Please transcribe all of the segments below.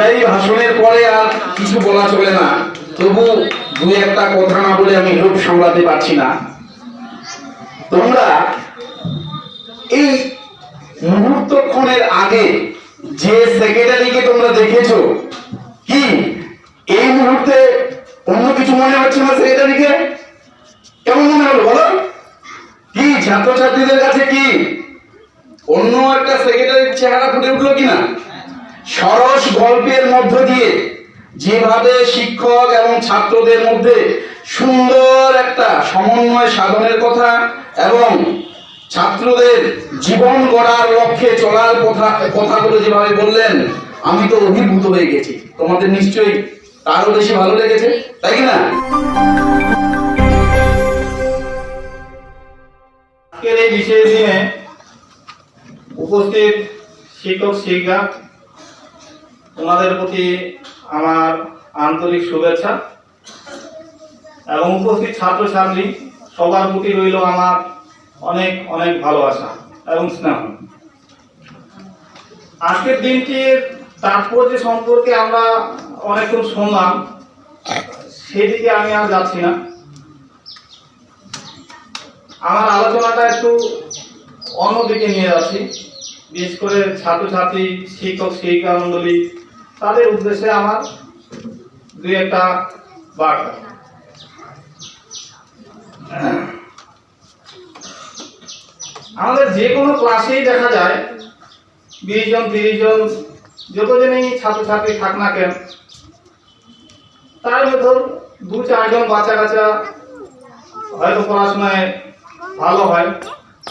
বিদায়ী ভাষণের পরে আর কিছু বলা চলে না, তবু দু একটা কথা না বলে আমি লোভ সামলাতে পারছি না। তোমরা এই মুহূর্তক্ষণের আগে যে সেক্রেটারিকে তোমরা দেখেছো, কি এই মুহূর্তে অন্য কিছু মনে হচ্ছে না? সেক্রেটারিকে কেমন মনে হলো বলো? কি ছাত্রছাত্রীদের কাছে কি অন্য একটা সেক্রেটারির চেহারা ফুটে উঠলো কিনা? সরস গল্পের মধ্য দিয়ে যেভাবে শিক্ষক এবং ছাত্রদের মধ্যে সুন্দর একটা সমন্বয় সাধনের কথা এবং ছাত্রদের জীবন গড়ার লক্ষ্যে চলার কথাগুলো যেভাবে বললেন, আমি তো অভিভূত হয়ে গেছি। তোমাদের নিশ্চয়ই তারও বেশি ভালো লেগেছে, তাই কি না? আজকের এই বিশেষ দিনে উপস্থিত শিক্ষক শিক্ষিকা, তোমাদের প্রতি আমার আন্তরিক শুভেচ্ছা এবং উপস্থিত ছাত্রছাত্রী সবার প্রতি রইল আমার অনেক অনেক ভালোবাসা এবং স্নেহ। আজকের দিনটির তাৎপর্য সম্পর্কে আমরা অনেকক্ষণ শুনলাম, সেদিকে আমি আর যাচ্ছি না। আমার আলোচনাটা একটু অন্যদিকে নিয়ে যাচ্ছি, বিশেষ করে ছাত্রছাত্রী, শিক্ষক শিক্ষিকা মণ্ডলী, তাদের উদ্দেশ্যে আমার দুই একটা বার্তা। আমাদের যে কোনো ক্লাসেই দেখা যায় 20 জন 30 জন যতজনই ছাত্রছাত্রী থাক না কেন, তার ভেতর 2-4 জন বাচ্চা কাচ্চা হয়তো পড়াশোনায় ভালো হয়,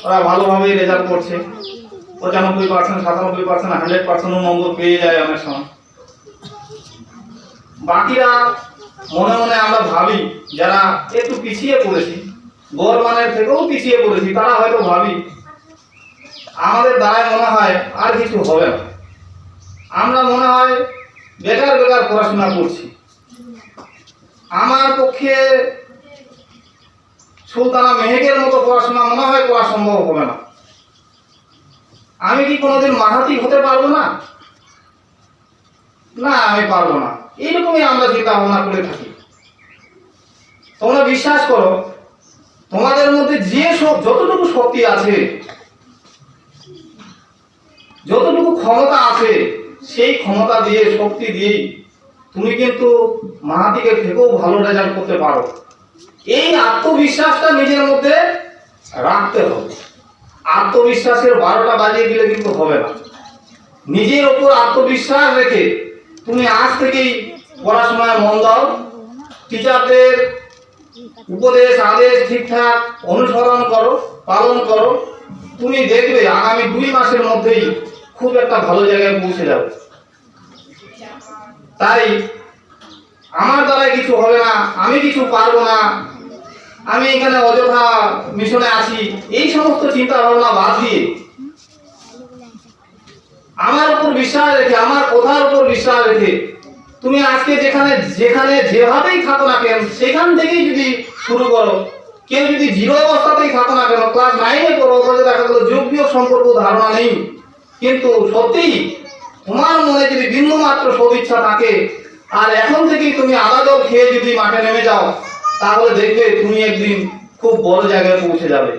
ওরা ভালোভাবেই রেজাল্ট করছে, 95%, 97%, 100% নম্বর পেয়ে যায় অনেক সময়। বাকিরা মনে মনে আমরা ভাবি, যারা একটু পিছিয়ে পড়েছি, গড় মানের থেকেও পিছিয়ে পড়েছি, তারা হয়তো ভাবি আমাদের দ্বারাই মনে হয় আর কিছু হবে না, আমরা মনে হয় বেকার বেকার পড়াশোনা করছি, আমার পক্ষে সুলতানা মেহেকের মতো পড়াশোনা মনে হয় করা সম্ভব হবে না, আমি কি কোনোদিন মাহাতি হতে পারবো না? না, আমি পারবো না। এইরকমই আমরা চিন্তা ভাবনা করে থাকি। তোমরা বিশ্বাস করো, তোমাদের মধ্যে যে যতটুকু শক্তি আছে, যতটুকু ক্ষমতা আছে, সেই ক্ষমতা দিয়ে, শক্তি দিয়েই তুমি কিন্তু মাহাতিকের থেকেও ভালো রেজাল্ট করতে পারো। এই আত্মবিশ্বাসটা নিজের মধ্যে রাখতে হবে। আত্মবিশ্বাসের 12টা বাজিয়ে দিলে কিন্তু হবে না। নিজের ওপর আত্মবিশ্বাস রেখে তুমি আজ থেকেই পড়াশোনায় মন দাও, টিচারদের উপদেশ আদেশ ঠিকঠাক অনুসরণ করো, পালন করো, তুমি দেখবে আগামী 2 মাসের মধ্যেই খুব একটা ভালো জায়গায় পৌঁছে যাবে। তাই আমার দ্বারা কিছু হবে না, আমি কিছু পারবো না, আমি এখানে অযথা মিশনে আছি, এই সমস্ত চিন্তা ভাবনা বাদ দিয়ে আমার উপর বিশ্বাস রেখে, আমার কথার উপর বিশ্বাস রেখে তুমি আজকে যেখানে যেভাবেই থাকো না কেন, সেখান থেকেই যদি শুরু করো। কেউ যদি 0 অবস্থাতেই থাকো না কেন, ক্লাস 9-এ পড়ো, অথচ দেখা গেল যোগ বিয়োগ সম্পর্ক ধারণা নেই, কিন্তু সত্যিই তোমার মনে যদি বিন্দু মাত্র সদিচ্ছা থাকে, আর এখন থেকেই তুমি আদা জল খেয়ে যদি মাঠে নেমে যাও, তাহলে দেখবে তুমি একদিন খুব বড় জায়গায় পৌঁছে যাবে।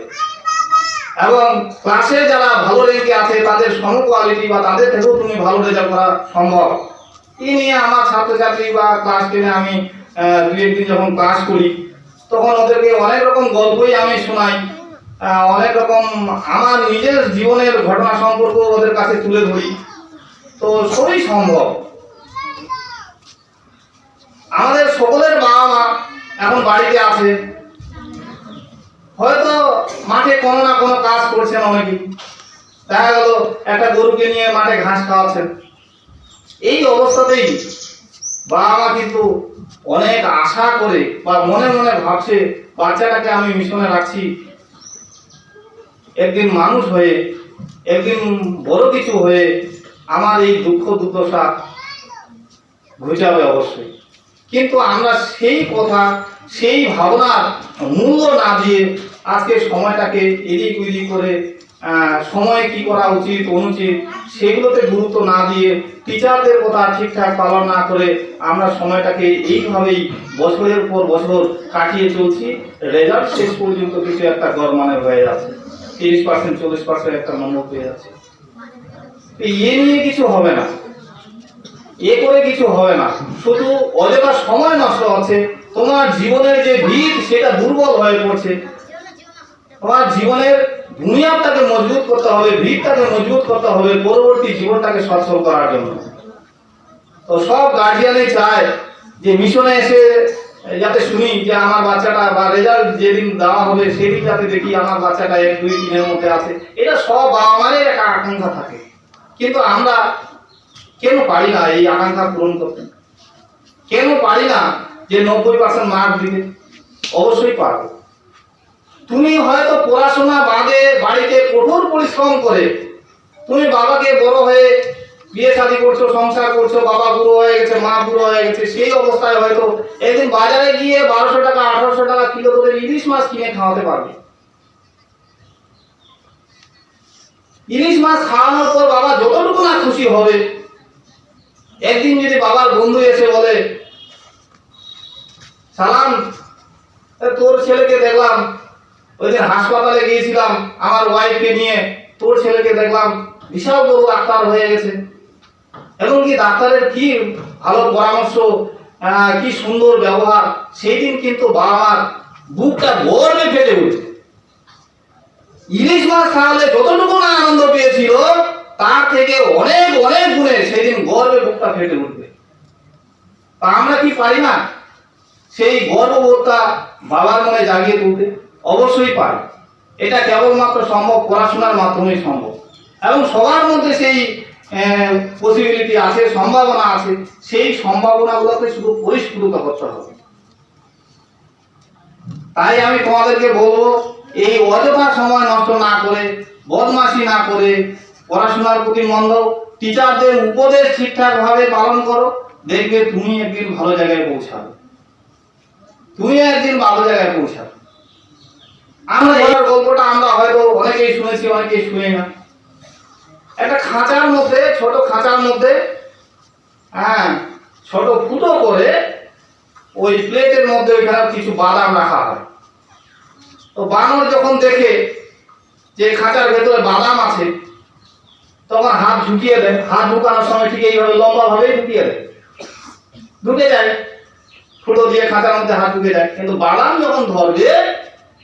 এবং ক্লাসে যারা ভালো র্যাঙ্কে আছে, তাদের সম কোয়ালিটি বা তাদের থেকেও তুমি ভালো রেজাল্ট করা সম্ভব। এই নিয়ে আমার ছাত্রছাত্রী বা ক্লাস 10-এ আমি 2-1 দিন যখন ক্লাস করি, তখন ওদেরকে অনেক রকম গল্পই আমি শোনাই, অনেক রকম আমার নিজের জীবনের ঘটনা সম্পর্ক ওদের কাছে তুলে ধরি। তো সবই সম্ভব। আমাদের সকলের বাবা মা এখন বাড়িতে আছে, হয়তো মাঠে কোনো না কোনো কাজ করছেন, অনেকেই দেখা গেল একটা গরুকে নিয়ে মাঠে ঘাস খাওয়াচ্ছেন। এই অবস্থাতেই বাবা মা কিন্তু অনেক আশা করে বা মনে মনে ভাবছে, বাচ্চাটাকে আমি মিশনে রাখছি, একদিন মানুষ হয়ে, একদিন বড় কিছু হয়ে আমার এই দুঃখ দুর্দশা ঘুচাবে অবশ্যই। কিন্তু আমরা সেই কথা, সেই ভাবনার মূল্য না দিয়ে আজকে সময়টাকে এদিক ওদিক করে সময়ে কি করা উচিত অনুচিত সেগুলোতে গুরুত্ব না দিয়ে টিচারদের কথা ঠিকঠাক পালন না করে আমরা সময়টাকে এইভাবেই বছরের পর বছর কাটিয়ে চলছি। রেজাল্ট শেষ পর্যন্ত কিছু একটা গড়মানের হয়ে যাচ্ছে, 30% 40% একটা নম্বর পেয়ে যাচ্ছে। এ নিয়ে কিছু হবে না, এ করে কিছু হবে না, শুধু অযথা সময় নষ্ট হচ্ছে। তোমার জীবনের যে ভিত সেটা দুর্বল হয়ে পড়ছে। তোমার জীবনের বুনিয়াদটাকে মজবুত করতে হবে, ভিতটাকে মজবুত করতে হবে পরবর্তী জীবনটাকে সচ্ছল করার জন্য। তো সব গার্জিয়ানই চায় যে মিশনে এসে যাতে শুনি যে আমার বাচ্চাটা, বা রেজাল্ট যেদিন দেওয়া হবে সেদিন যাতে দেখি আমার বাচ্চাটা 1, 2, 3 এর মধ্যে আছে। এটা সব বাবা মায়ের একটা আকাঙ্ক্ষা থাকে, কিন্তু আমরা কেন পারি না এই আকাঙ্ক্ষা পূরণ করতে? কেন পারি না যে 90% মার্ক দিতে? অবশ্যই পারবো। তুমি হয়তো পড়াশোনা বাদে বাড়িতে কঠোর পরিশ্রম করে তুমি বাবাকে বড় হয়ে বিয়ে শাদী করছো, সংসার করছো, বাবা বুড়ো হয়ে গেছে, মা বুড়ো হয়ে গেছে, সেই অবস্থায় হয়তো একদিন বাজারে গিয়ে 1200 টাকা 1800 টাকা কিলো করে ইলিশ মাছ কিনে খাওয়াতে পারবে। ইলিশ মাছ খাওয়ানোর পর বাবা যতটুকু না খুশি হবে, একদিন যদি বাবার বন্ধু এসে বলে, সালাম তোর ছেলেকে দেখলাম, ওই দিন হাসপাতালে গিয়েছিলাম আমার ওয়াইফকে নিয়ে, তোর ছেলেকে দেখলাম বিশাল বড় ডাক্তার হয়ে গেছে, এবং কি ডাক্তারের কি ভালো পরামর্শ, কি সুন্দর ব্যবহার, সেই দিন কিন্তু বাবা মার বুকটা গর্বে ফেটে উঠছে। ইলিশ মাছ খাওয়ালে যতটুকু না আনন্দ পেয়েছিল তার থেকে অনেক অনেক গুণে সেদিন গর্বে বুকটা ফেটে উঠবে। তা আমরা কি পারি না সেই গর্ববোধটা বাবার মনে জাগিয়ে তুলতে? অবশ্যই পারি। এটা কেবলমাত্র সম্ভব পড়াশোনার মাধ্যমেই সম্ভব, এবং সবার মধ্যে সেই পসিবিলিটি আছে, সম্ভাবনা আছে। সেই সম্ভাবনাগুলোকে শুধু পরিস্ফুট করতে হবে। তাই আমি তোমাদেরকে বলবো, এই অযথা সময় নষ্ট না করে, বদমাশি না করে পড়াশোনার প্রতি মন দাও, টিচারদের উপদেশ ঠিকঠাক ভাবে পালন করো, দেখবে তুমি একদিন ভালো জায়গায় পৌঁছাবে, তুমি একদিন ভালো জায়গায় পৌঁছাবে। আমরা এই গল্পটা আমরা হয়তো অনেকেই শুনেছি, অনেকেই শুনি না। একটা খাঁচার মধ্যে, ছোট খাঁচার মধ্যে ছোট ফুটো করে ওই প্লেটের মধ্যে ওইখানে কিছু বাদাম রাখা হয়। তো বানর যখন দেখে যে খাঁচার ভেতরে বাদাম আছে, তখন হাত ঢুকিয়ে দেয়। হাত ঢুকানোর সময় ঠিক এইভাবে লম্বা ভাবেই ঢুকিয়ে দেয়, ঢুকে যায়, ফুটো দিয়ে খাঁচার মধ্যে হাত ঢুকে যায়। কিন্তু বাদাম যখন ধরবে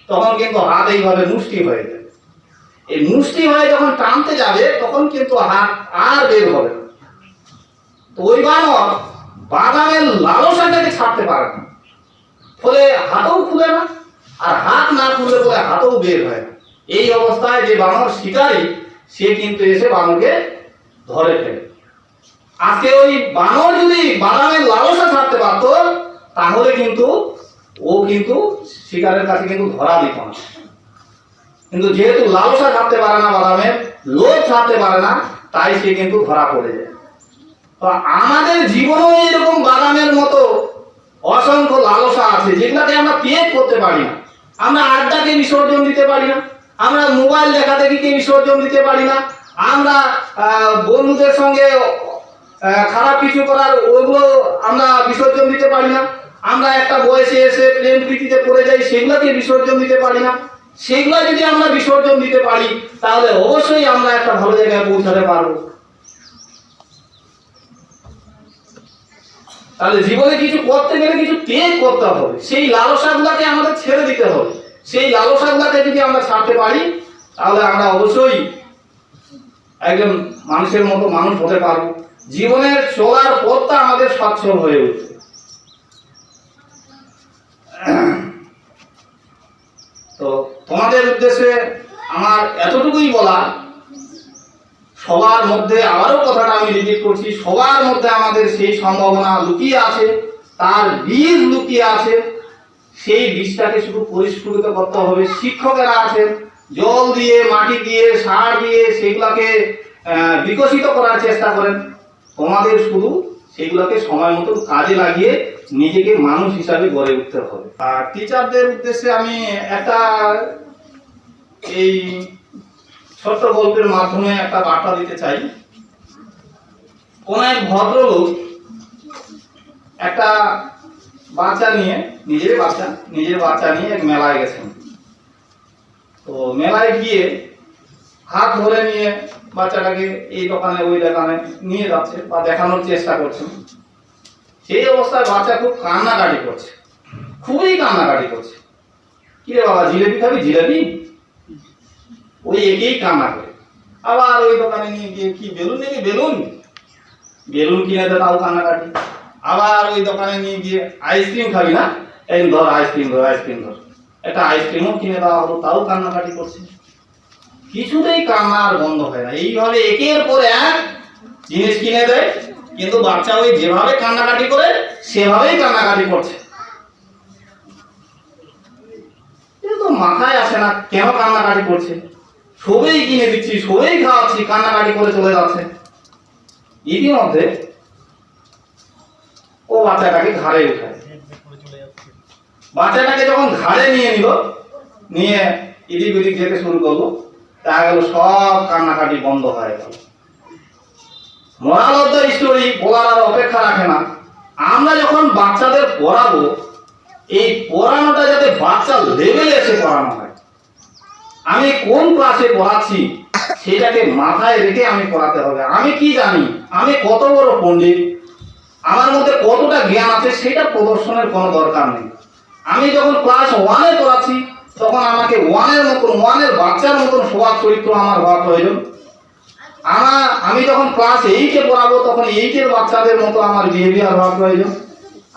তখন কিন্তু হাত এইভাবে মুষ্টি হয়ে যায়। এই মুষ্টি হয়ে যখন টানতে যাবে তখন কিন্তু হাত আর বের হবে না। তো ওই বানর বাদামের লালসাটাকে ছাড়তে পারে না, ফলে হাতও খুলে না, আর হাত না খুললে বলে হাতও বের হয় না। এই অবস্থায় যে বানর শিকারী, সে কিন্তু এসে বানরকে ধরে ফেলে। আজকে ওই বানর যদি বাদামের লালসা ছাড়তে পারত, তাহলে কিন্তু ও কিন্তু শিকারের কাছে কিন্তু ধরা দিত না। কিন্তু যেহেতু লালসা ছাড়তে পারে না, বাদামের লোভ ছাড়তে পারে না, তাই সে কিন্তু ধরা পড়ে যায়। তো আমাদের জীবনেও এরকম বাদামের মতো অসংখ্য লালসা আছে, যেগুলাকে আমরা ত্যাগ করতে পারি না। আমরা আড্ডাকে বিসর্জন দিতে পারি না, আমরা মোবাইল দেখা দেখিকে বিসর্জন দিতে পারি না, আমরা বন্ধুদের সঙ্গে খারাপ কিছু করার ওগুলো আমরা বিসর্জন দিতে পারি না, আমরা একটা বয়সে এসে প্রেম প্রীতিতে পড়ে যাই, সেগুলোকে বিসর্জন দিতে পারি না। সেগুলো যদি আমরা বিসর্জন দিতে পারি, তাহলে অবশ্যই আমরা একটা ভালো জায়গায় পৌঁছাতে পারবো। তাহলে জীবনে কিছু করতে গেলে কিছু ত্যাগ করতে হবে, সেই লালসাগুলোকে আমাদের ছেড়ে দিতে হবে। সেই লালসাগুলোকে যদি আমরা ছাড়তে পারি, তাহলে আমরা অবশ্যই একজন মানুষের মতো মানুষ হতে পারবো। জীবনের চলার পথটা আমাদের সচ্ছল হয়ে উঠবে। তো তোমাদের উদ্দেশ্যে আমার এতটুকুই বলা, সবার মধ্যে আবারও কথাটা আমি রিপিট করছি, সবার মধ্যে আমাদের সেই সম্ভাবনা লুকিয়ে আছে, তার বীজ লুকিয়ে আছে। সেই বীজটাকে শুধু পরিস্ফুটিত করতে হবে। শিক্ষকেরা আছেন, জল দিয়ে, মাটি দিয়ে, সার দিয়ে সেগুলাকে বিকশিত করার চেষ্টা করেন। তোমাদের শুধু সেগুলোকে সময় মতো কাজে লাগিয়ে নিজেকে মানুষ হিসাবে গড়ে উঠতে হবে। আর টিচারদের উদ্দেশ্যে আমি একটা এই ছোট্ট গল্পের মাধ্যমে একটা বার্তা দিতে চাই। কোন এক ভদ্রলোক একটা বাচ্চা নিয়ে, নিজের বাচ্চা নিয়ে এক মেলায় গেছেন। তো মেলায় গিয়ে হাত ধরে নিয়ে বাচ্চাটাকে এই দোকানে ওই দোকানে নিয়ে যাচ্ছে বা দেখানোর চেষ্টা করছেন। সেই অবস্থায় বাচ্চা খুব কান্নাকাটি করছে, খুবই কান্নাকাটি করছে। কি রে বাবা, জিলেপি খাবি? জিলেপি? ওই একেই কান্না করে। আবার ওই দোকানে নিয়ে গিয়ে, কি বেলুন নিবি? বেলুন? বেলুন কিনে দে, তাও কান্নাকাটি। আবার ওই দোকানে নিয়ে গিয়ে, আইসক্রিম খাবি না? এই ধর আইসক্রিম, ধর। একটা আইসক্রিমও কিনে দেওয়া হলো, তাও কান্নাকাটি করছে। কিছুতেই কান্না আর বন্ধ হয় না। এইভাবে একের পর এক জিনিস কিনে দেয়, কিন্তু বাচ্চা ওই যেভাবে কান্নাকাটি করে সেভাবেই কান্নাকাটি করছে। কিন্তু মাথায় আসে না কেন কান্নাকাটি করছে। সবই কিনে দিচ্ছি, সবই খাওয়াচ্ছি, কান্নাকাটি করে চলে যাচ্ছে। ইতিমধ্যে ও বাচ্চাটাকে ঘাড়ে উঠায়। বাচ্চাটাকে যখন ঘাড়ে নিয়ে নিল, নিয়ে এদিক ওদিক যেতে শুরু করলো, দেখা গেল সব কান্নাকাটি বন্ধ হয়ে গেল। মোরাল অফ দ্য স্টোরি বলার আর অপেক্ষা রাখে না। আমরা যখন বাচ্চাদের পড়াবো, এই পড়ানোটা যাতে বাচ্চার লেভেলে এসে পড়ানো হয়। আমি কোন ক্লাসে পড়াচ্ছি সেটাকে মাথায় রেখে আমি পড়াতে হবে। আমি কি জানি, আমি কত বড় পণ্ডিত, আমার মধ্যে কতটা জ্ঞান আছে, সেটা প্রদর্শনের কোনো দরকার নেই। আমি যখন ক্লাস 1-এ পড়াচ্ছি, তখন আমাকে 1-এর বাচ্চার মতন স্বভাব চরিত্র আমার হওয়া প্রয়োজন। আমি যখন ক্লাস 8-এ পড়াবো, তখন 8-এর বাচ্চাদের মতো আমার বিহেভিয়ার হওয়া প্রয়োজন।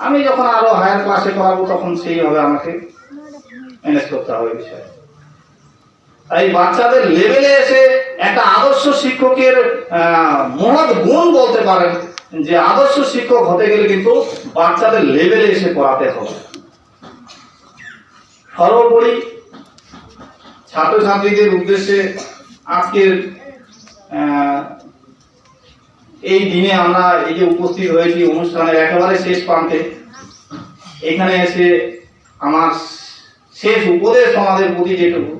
আমি যখন আরো হায়ার ক্লাসে পড়াবো, তখন সেইভাবে আমাকে ম্যানেজ করতে হবে বিষয়। তাই বাচ্চাদের লেভেলে এসে একটা আদর্শ শিক্ষকের মহৎ গুণ বলতে পারেন যে আদর্শ শিক্ষক হতে গেলে কিন্তু বাচ্চাদের লেভেলে এসে পড়াতে হবে। সর্বোপরি ছাত্রছাত্রীদের উদ্দেশ্যে আজকের এই দিনে আমরা এই যে উপস্থিত হয়েছি অনুষ্ঠানের একেবারে শেষ প্রান্তে, এখানে এসে আমার শেষ উপদেশ আমাদের প্রতি যেটুকু,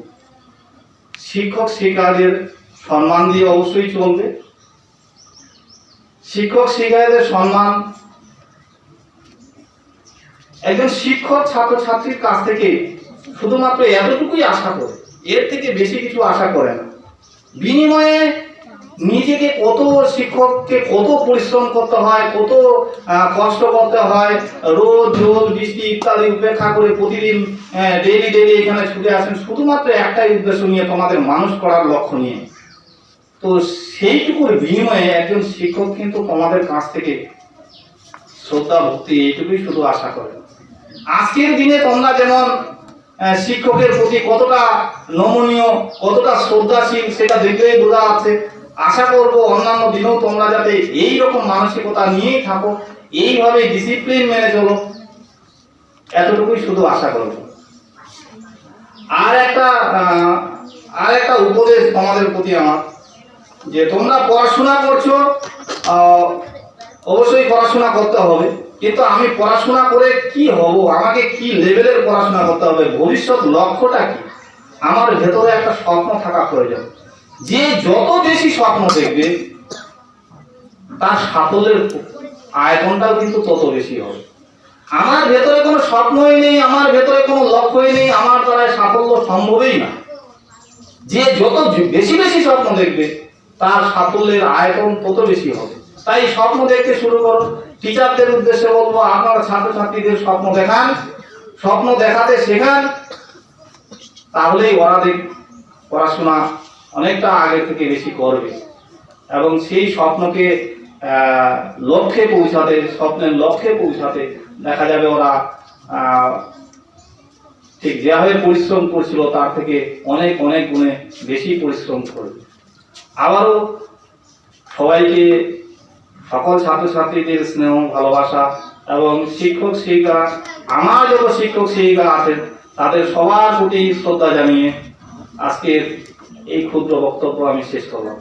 শিক্ষক শিক্ষার্থীদের সম্মান দিয়ে অবশ্যই চলবে। শিক্ষক শিক্ষার্থীদের সম্মান একজন শিক্ষক ছাত্রছাত্রীর কাছ থেকে শুধুমাত্র এতটুকুই আশা করে, এর থেকে বেশি কিছু আশা করে না। বিনিময়ে নিজেকে শিক্ষককে কত পরিশ্রম করতে হয়, কত কষ্ট করতে হয়, রোদ জল বৃষ্টি ইত্যাদি উপেক্ষা করে প্রতিদিন ডেইলি এখানে ছুটে আসেন শুধুমাত্র একটাই উদ্দেশ্য নিয়ে, তোমাদের মানুষ করার লক্ষ্য নিয়ে। তো সেইটুকুর বিনিময়ে একজন শিক্ষক কিন্তু তোমাদের কাছ থেকে শ্রদ্ধা ভক্তি এইটুকুই শুধু আশা করে। আজকের দিনে তোমরা যেমন শিক্ষকের প্রতি কতটা নমনীয়, কতটা শ্রদ্ধাশীল, সেটা দেখলেই বোঝা যাচ্ছে। আশা করব অন্যান্য দিনেও তোমরা যাতে এই রকম মানসিকতা নিয়েই থাকো, এইভাবে ডিসিপ্লিন মেনে চলো, এতটুকুই শুধু আশা করব। আর একটা উপদেশ তোমাদের প্রতি আমার, যে তোমরা পড়াশোনা করছো, অবশ্যই পড়াশোনা করতে হবে, কিন্তু আমি পড়াশোনা করে কি হব, আমাকে কি লেভেলের পড়াশোনা করতে হবে, ভবিষ্যৎ লক্ষ্যটা কি, আমার ভেতরে একটা স্বপ্ন থাকা প্রয়োজন। যে যত বেশি স্বপ্ন দেখবে, তার সাফল্যের আয়তনটাও কিন্তু তত বেশি হবে। আমার ভেতরে কোনো স্বপ্নই নেই, আমার ভেতরে কোনো লক্ষ্যই নেই, আমার দ্বারা সাফল্য সম্ভবই না। যে যত বেশি স্বপ্ন দেখবে, তার সাফল্যের আয়তন তত বেশি হবে। তাই স্বপ্ন দেখতে শুরু করো। টিচারদের উদ্দেশ্যে বলবো, আপনারা ছাত্রছাত্রীদের স্বপ্ন দেখান, স্বপ্ন দেখাতে শেখান, তাহলেই ওরা পড়াশোনা অনেকটা আগে থেকে বেশি করবে এবং সেই স্বপ্নকে স্বপ্নের লক্ষ্যে পৌঁছাতে দেখা যাবে ওরা ঠিক যেভাবে পরিশ্রম করছিল তার থেকে অনেক গুণে বেশি পরিশ্রম করবে। আবারও সবাইকে, সকল ছাত্রছাত্রীদের স্নেহ ভালোবাসা এবং শিক্ষক শিক্ষিকা, আমার যত শিক্ষক শিক্ষিকা আছেন তাদের সবার প্রতি শ্রদ্ধা জানিয়ে আজকের এই ক্ষুদ্র বক্তব্য আমি শেষ করলাম।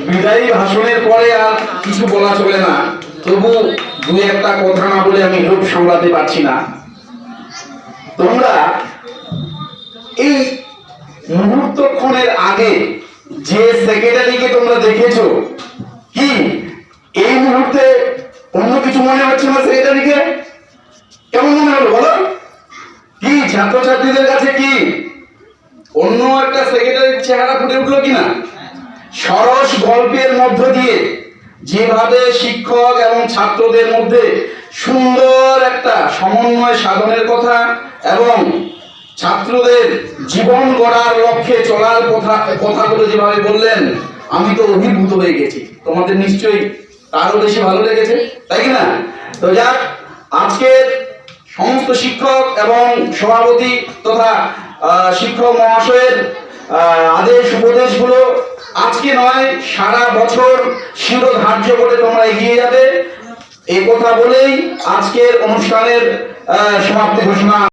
বিদায়ী ভাষণের পরে আর কিছু বলা চলে না, তবু দু একটা কথা না বলে আমি লোভ সামলাতে পারছি না। তোমরা এই মুহূর্তক্ষণের আগে যে সেক্রেটারিকে তোমরা দেখেছো, কি এই মুহূর্তে অন্য কিছু মনে হচ্ছে না? সেক্রেটারিকে কেমন মনে হলো বলো? কি ছাত্রছাত্রীদের কাছে কি অন্য একটা সেক্রেটারির চেহারা ফুটে উঠলো কিনা? সরস গল্পের মধ্য দিয়ে যেভাবে শিক্ষক এবং ছাত্রদের মধ্যে সুন্দর একটা সমন্বয় সাধনের কথা এবং ছাত্রদের জীবন গড়ার লক্ষ্যে চলার কথাগুলো যেভাবে বললেন, আমি তো অভিভূত হয়ে গেছি। তোমাদের নিশ্চয়ই তারও বেশি ভালো লেগেছে, তাই কি না? তো যাক, আজকের সমস্ত শিক্ষক এবং সভাপতি তথা শিক্ষক মহাশয়ের আদেশ উপদেশগুলো আজকে নয়, সারা বছর শিরোধার্য করে তোমরা এগিয়ে যাবে, এই কথা বলেই আজকের অনুষ্ঠানের সমাপ্তি ঘোষণা।